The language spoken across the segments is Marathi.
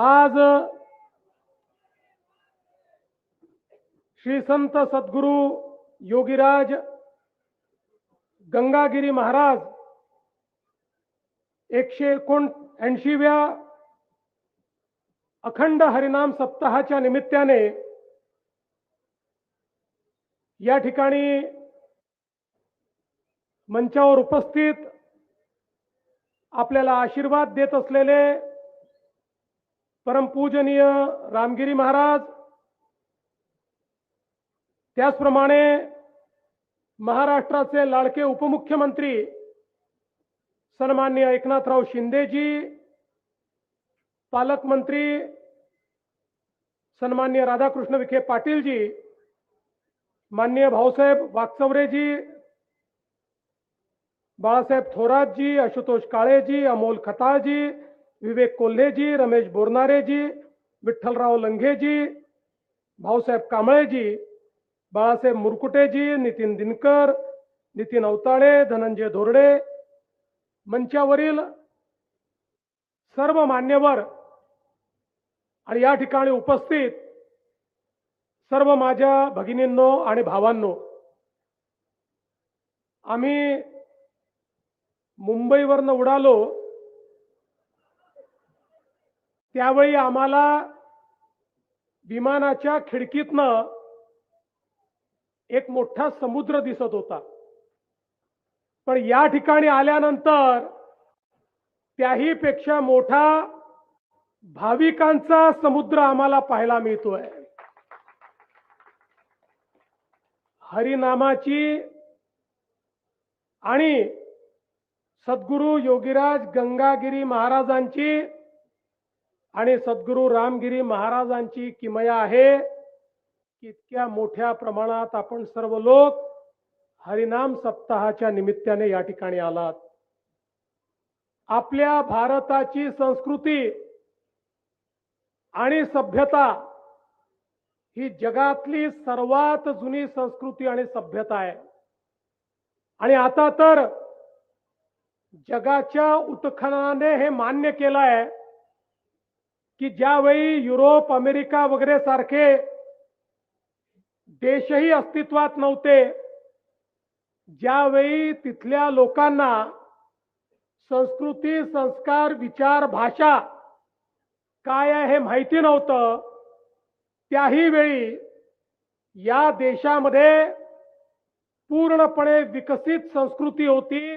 आज श्री संत सद्गुरु योगीराज गंगागिरी महाराज 179व्या अखंड हरिनाम सप्ताहाच्या निमित्ताने या ठिकाणी मंचावर उपस्थित आपल्याला आशीर्वाद देत असलेले परमपूजनीय रामगिरी महाराज, त्याचप्रमाणे महाराष्ट्राचे लाडके उपमुख्यमंत्री सन्माननीय एकनाथराव शिंदेजी, पालकमंत्री सन्माननीय राधाकृष्ण विखे पाटीलजी, माननीय भाऊसाहेब वाकचौरेजी, बाळासाहेब थोरातजी, आशुतोष काळेजी, अमोल खताळजी, विवेक कोल्हेजी, रमेश बोरनारेजी, विठ्ठलराव लंघेजी, भाऊसाहेब कांबळेजी, बाळासाहेब मुरकुटेजी, नितीन दिनकर, नितीन अवताळे, धनंजय धोरडे, मंचावरील सर्व मान्यवर आणि या ठिकाणी उपस्थित सर्व माझ्या भगिनींनो आणि भावांनो, आम्ही मुंबईवरनं उडालो त्यावेळी आम्हाला विमानाच्या खिडकीतनं एक मोठा समुद्र दिसत होता, पण या ठिकाणी आल्यानंतर त्याही पेक्षा मोठा भाविकांचा समुद्र आम्हाला पाहायला मिळतोय. हरिनामाची आणि सद्गुरु योगीराज गंगागिरी महाराजांची आणि सद्गुरु रामगिरी महाराजांची किमया आहे की इतक्या मोठ्या प्रमाणात आपण सर्व लोक हरिनाम सप्ताहाच्या निमित्ताने या ठिकाणी आलात. आपल्या भारताची संस्कृती आणि सभ्यता ही जगातली सर्वात जुनी संस्कृती आणि सभ्यता आहे आणि आता तर जगाच्या उत्खननाने हे मान्य केलं आहे की ज्यावेळी युरोप, अमेरिका वगैरे सारखे देशही अस्तित्वात नव्हते, ज्यावेळी तिथल्या लोकांना संस्कृती, संस्कार, विचार, भाषा काय आहे हे माहिती नव्हतं, त्याही वेळी या देशामध्ये पूर्णपणे विकसित संस्कृती होती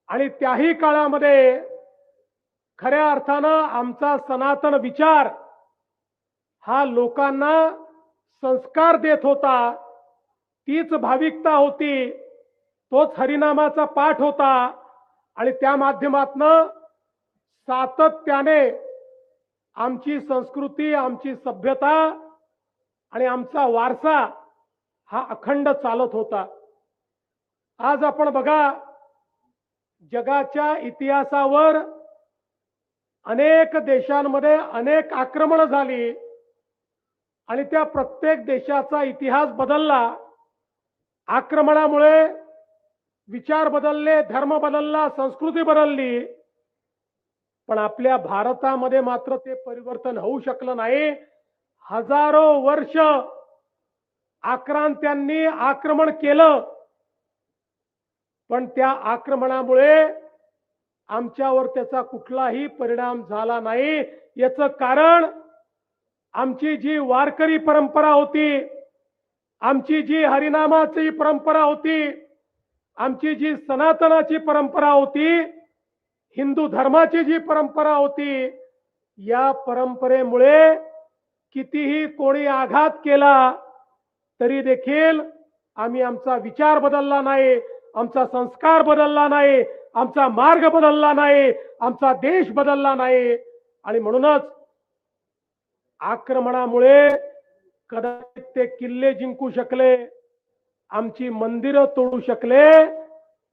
आणि त्याही काळामध्ये खऱ्या अर्थानं आमचा सनातन विचार हा लोकांना संस्कार देत होता, तीच भाविकता होती, तोच हरिनामाचा पाठ होता आणि त्या माध्यमातनं सातत्याने आमची संस्कृती, आमची सभ्यता आणि आमचा वारसा हा अखंड चालत होता. आज आपण बघा, जगाच्या इतिहासावर अनेक देशांमध्ये अनेक आक्रमण झाली आणि त्या प्रत्येक देशाचा इतिहास बदलला. आक्रमणामुळे विचार बदलले, धर्म बदलला, संस्कृती बदलली, पण आपल्या भारतामध्ये मात्र ते परिवर्तन होऊ शकलं नाही. हजारो वर्ष आक्रांत्यांनी आक्रमण केलं, पण त्या आक्रमणामुळे आमच्यावर त्याचा कुठलाही परिणाम झाला नाही. याचं कारण आमची जी वारकरी परंपरा होती, आमची जी हरिनामाची परंपरा होती, आमची जी सनातनाची परंपरा होती, हिंदू धर्माची जी परंपरा होती, या परंपरेमुळे कितीही कोणी आघात केला तरी देखील आम्ही आमचा विचार बदलला नाही, आमचा संस्कार बदलला नाही, आमचा मार्ग बदलला नाही, आमचा देश बदलला नाही. आणि म्हणूनच आक्रमणामुळे कदाचित ते किल्ले जिंकू शकले, आमची मंदिरं तोडू शकले,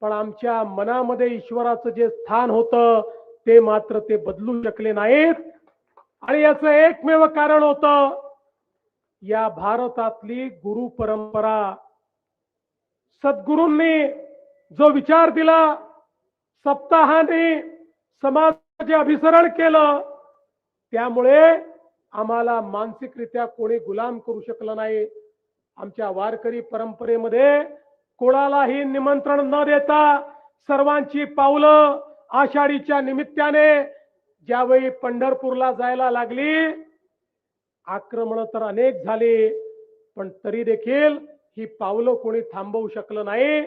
पण आमच्या मनामध्ये ईश्वराचं जे स्थान होतं ते मात्र ते बदलू शकले नाहीत. आणि याचं एकमेव कारण होतं या भारतातली गुरु परंपरा. सद्गुरूंनी जो विचार दिला, सप्ताहाने समाजाचे अभिसरण केलं, त्यामुळे आम्हाला मानसिकरित्या कोणी गुलाम करू शकलं नाही. आमच्या वारकरी परंपरेमध्ये कोणालाही निमंत्रण न देता सर्वांची पावलं आषाढीच्या निमित्ताने ज्यावेळी पंढरपूरला जायला लागली, आक्रमण तर अनेक झाली, पण तरी देखील ही पावलं कोणी थांबवू शकलं नाही.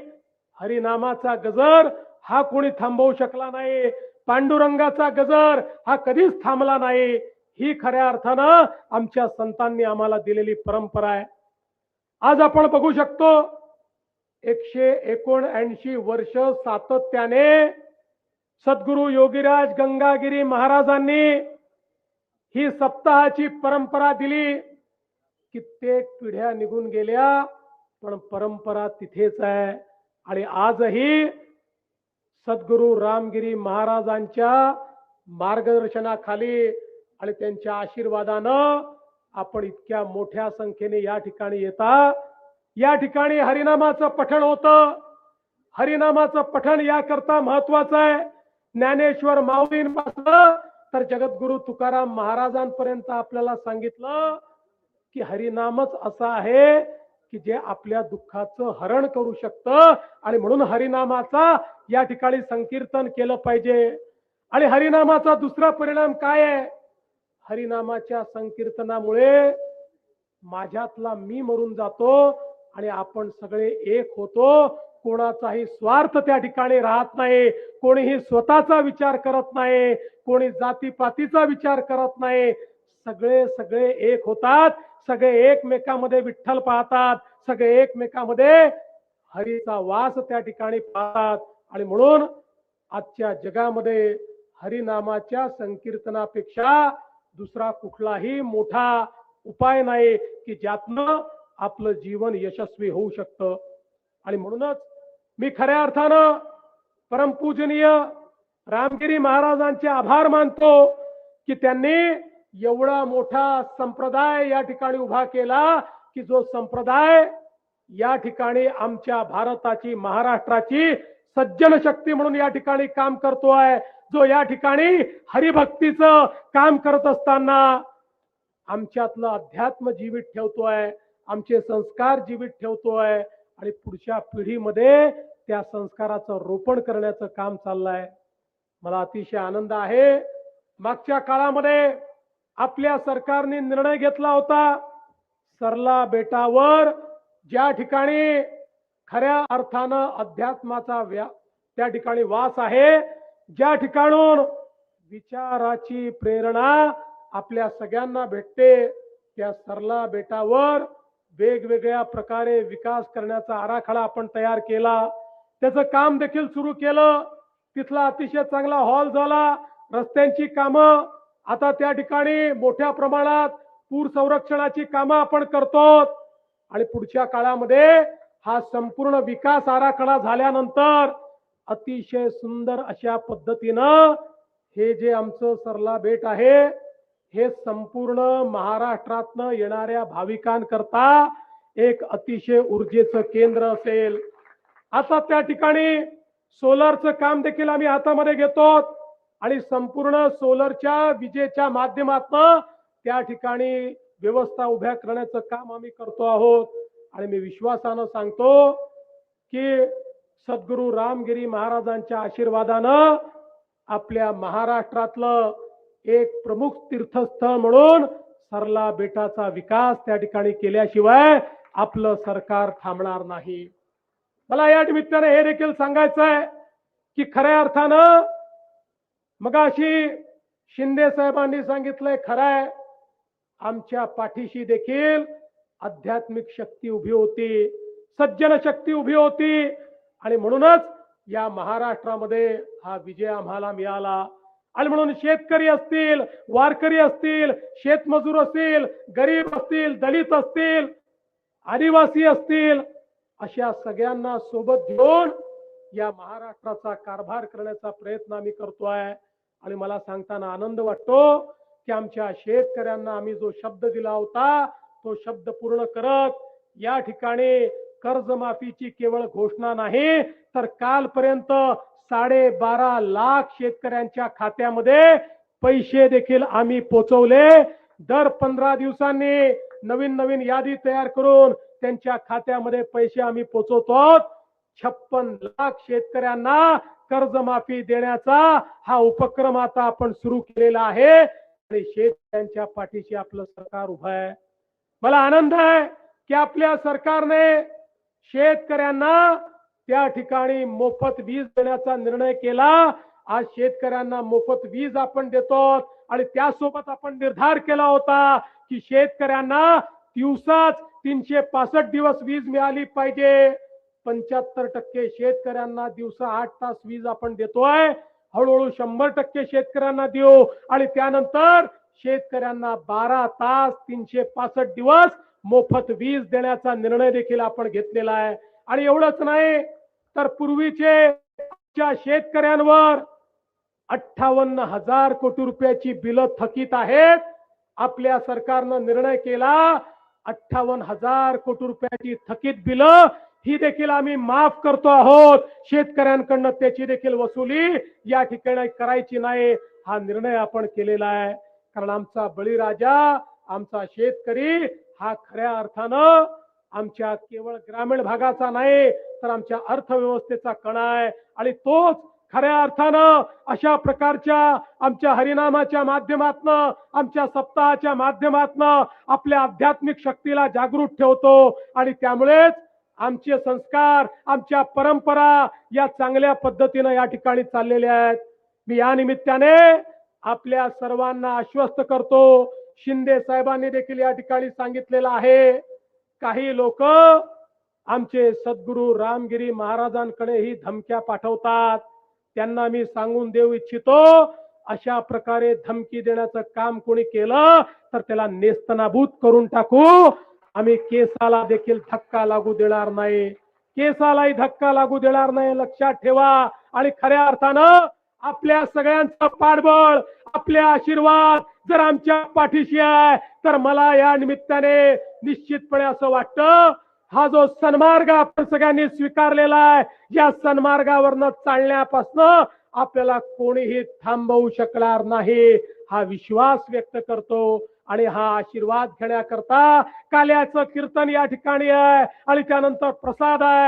हरिनामाचा गजर हा कोणी थांबवू शकला नाही. पांडुरंगाचा गजर हा कधीच थांबला नाही. ही खऱ्या अर्थानं आमच्या संतांनी आम्हाला दिलेली परंपरा आहे. आज आपण बघू शकतो 179 वर्ष सातत्याने सद्गुरु योगीराज गंगागिरी महाराजांनी ही सप्ताहाची परंपरा दिली. कित्येक पिढ्या निघून गेल्या, पण परंपरा तिथेच आहे. आणि आजही सद्गुरु रामगिरी महाराजांच्या मार्गदर्शनाखाली आणि त्यांच्या आशीर्वादानं आपण इतक्या मोठ्या संख्येने या ठिकाणी येता. या ठिकाणी हरिनामाचं पठण होतं. हरिनामाचं पठण याकरता महत्वाचं आहे. ज्ञानेश्वर माऊलींपासून तर जगद्गुरु तुकाराम महाराजांपर्यंत आपल्याला सांगितलं की हरिनामच असं आहे की जे आपल्या दुःखाचं हरण करू शकतं. आणि म्हणून हरिनामाचा या ठिकाणी संकीर्तन केलं पाहिजे. आणि हरिनामाचा दुसरा परिणाम काय आहे? हरिनामाच्या संकीर्तनामुळे माझ्यातला मी मरून जातो आणि आपण सगळे एक होतो. कोणाचाही स्वार्थ त्या ठिकाणी राहत नाही. कोणीही स्वतःचा विचार करत नाही. कोणी जातीपातीचा विचार करत नाही. सगळे सगळे एक होतात. सगळे एकमेकांमध्ये विठ्ठल पाहतात. सगळे एकमेकांमध्ये हरीचा वास त्या ठिकाणी पाहतात. आणि म्हणून आजच्या जगामध्ये हरिनामाच्या संकीर्तनापेक्षा दुसरा कुठलाही मोठा उपाय नाही की ज्यातनं आपलं जीवन यशस्वी होऊ शकतं. आणि म्हणूनच मी खऱ्या अर्थानं परमपूजनीय रामगिरी महाराजांचे आभार मानतो की त्यांनी एवढा मोठा संप्रदाय या ठिकाणी उभा केला की जो संप्रदाय या ठिकाणी आमच्या भारताची, महाराष्ट्राची सज्जन शक्ती म्हणून या ठिकाणी काम करतोय. जो या ठिकाणी हरिभक्तीचं काम करत असताना आमच्यातलं अध्यात्म जीवित ठेवतोय, आमचे संस्कार जीवित ठेवतोय आणि पुढच्या पिढीमध्ये त्या संस्काराचं रोपण करण्याचं काम चाललंय. मला अतिशय आनंद आहे. मागच्या काळामध्ये आपल्या सरकारने निर्णय घेतला होता, सरला बेटावर ज्या ठिकाणी खऱ्या अर्थानं अध्यात्माचा त्या ठिकाणी वास आहे, ज्या ठिकाणून विचाराची प्रेरणा आपल्या सगळ्यांना भेटते, त्या सरला बेटावर वेगवेगळ्या प्रकारे विकास करण्याचा आराखडा आपण तयार केला. त्याचं काम देखील सुरू केलं. तिथला अतिशय चांगला हॉल झाला. रस्त्यांची कामं आता त्या ठिकाणी मोठ्या प्रमाणात पूर संरक्षणाची कामं आपण करतो. आणि पुढच्या काळामध्ये हा संपूर्ण विकास आराखडा झाल्यानंतर अतिशय सुंदर अशा पद्धतीनं हे जे आमचं सरला बेट आहे हे संपूर्ण महाराष्ट्रातनं येणाऱ्या भाविकांकरता एक अतिशय ऊर्जेचं केंद्र असेल. आता त्या ठिकाणी सोलरचं काम देखील आम्ही हातामध्ये घेतो आणि संपूर्ण सोलरच्या विजेच्या माध्यमातून त्या ठिकाणी व्यवस्था उभ्या करण्याचं काम आम्ही करतो आहोत. आणि मी विश्वासानं सांगतो की सद्गुरु रामगिरी महाराजांच्या आशीर्वादानं आपल्या महाराष्ट्रातलं एक प्रमुख तीर्थस्थळ म्हणून सरला बेटाचा विकास त्या ठिकाणी केल्याशिवाय आपलं सरकार थांबणार नाही. मला या निमित्ताने हे देखील सांगायचं आहे की खऱ्या अर्थानं मगाशी शिंदे साहेबांनी सांगितलंय, खरंय, आमच्या पाठीशी देखील आध्यात्मिक शक्ती उभी होती, सज्जन शक्ती उभी होती. आणि म्हणूनच या महाराष्ट्रामध्ये हा विजय आम्हाला मिळाला. आणि म्हणून शेतकरी असतील, वारकरी असतील, शेतमजूर असतील, गरीब असतील, दलित असतील, आदिवासी असतील, अशा सगळ्यांना सोबत घेऊन या महाराष्ट्राचा कारभार करण्याचा प्रयत्न आम्ही करतोय. आणि मला सांगताना आनंद वाटतो की आमच्या शेतकऱ्यांना आम्ही जो शब्द दिला होता तो शब्द पूर्ण करत या ठिकाणी कर्जमाफीची केवळ घोषणा नाही तर कालपर्यंत 12.5 लाख शेतकऱ्यांच्या खात्यामध्ये पैसे देखील आम्ही पोचवले। दर 15 दिवसांनी नवीन नवीन यादी तयार करून त्यांच्या खात्यामध्ये पैसे आम्ही पोचवतो। 56 लाख शेतकऱ्यांना कर्जमाफी देण्याचा हा उपक्रम आता आपण सुरू केलेला आहे आणि शेतकऱ्यांच्या पाठीशी आपलं सरकार उभं आहे। मला आनंद आहे की आपल्या सरकारने शेतकऱ्यांना त्या ठिकाणी मोफत वीज देण्याचा निर्णय केला। आज शेतकऱ्यांना मोफत वीज आपण देतो आणि त्यासोबत आपण निर्धार केला होता की शेतकऱ्यांना दिवसाच 365 दिवस वीज मिळाली पाहिजे। 75% शेतकऱ्यांना दिवसा 8 तास वीज आपण देतोय। हळूहळू 100% शेतकऱ्यांना देऊ आणि त्यानंतर शेतकऱ्यांना 12 तास 365 दिवस मोफत वीज देण्याचा निर्णय देखील आपण घेतलेला आहे। आणि एवढंच नाही तर पूर्वीचे शेतकऱ्यांवर 58,000 कोटी रुपयाची बिलं थकीत आहेत। आपल्या सरकारनं निर्णय केला 58,000 कोटी रुपयाची थकीत बिलं ही देखील आम्ही माफ करतो आहोत। शेतकऱ्यांकडनं त्याची देखील वसुली या ठिकाणी करायची नाही हा निर्णय आपण केलेला आहे। कारण आमचा बळीराजा आमचा शेतकरी हा खऱ्या अर्थानं आमच्या केवळ ग्रामीण भागाचा नाही तर आमच्या अर्थव्यवस्थेचा कणा आहे आणि तोच खऱ्या अर्थानं अशा प्रकारच्या आमच्या हरिनामाच्या माध्यमातनं आमच्या सप्ताहाच्या माध्यमातनं आपल्या आध्यात्मिक शक्तीला जागृत ठेवतो आणि त्यामुळेच आमचे संस्कार आमच्या परंपरा या चांगल्या पद्धतीनं या ठिकाणी चाललेल्या आहेत। मी या निमित्ताने आपल्या सर्वांना आश्वस्त करतो। शिंदे साहेबांनी देखील या ठिकाणी सांगितलेलं आहे काही लोक आमचे सद्गुरू रामगिरी महाराजांकडे ही धमक्या पाठवतात। त्यांना मी सांगून देऊ इच्छितो अशा प्रकारे धमकी देण्याचं काम कोणी केलं तर त्याला नेस्तनाबूत करून टाकू। आम्ही केसाला देखील धक्का लागू देणार नाही, केसालाही धक्का लागू देणार नाही लक्षात ठेवा। आणि खऱ्या अर्थानं आपल्या सगळ्यांचं पाठबळ आपले आशीर्वाद जर आमच्या पाठीशी आहे तर मला या निमित्ताने निश्चितपणे असं वाटतं हा जो सन्मार्ग आपण सगळ्यांनी स्वीकारलेला आहे या सन्मार्गावरनं चालण्यापासून आपल्याला कोणीही थांबवू शकणार नाही हा विश्वास व्यक्त करतो। आणि हा आशीर्वाद घेण्याकरता काल्याचं कीर्तन या ठिकाणी आहे आणि त्यानंतर प्रसाद आहे।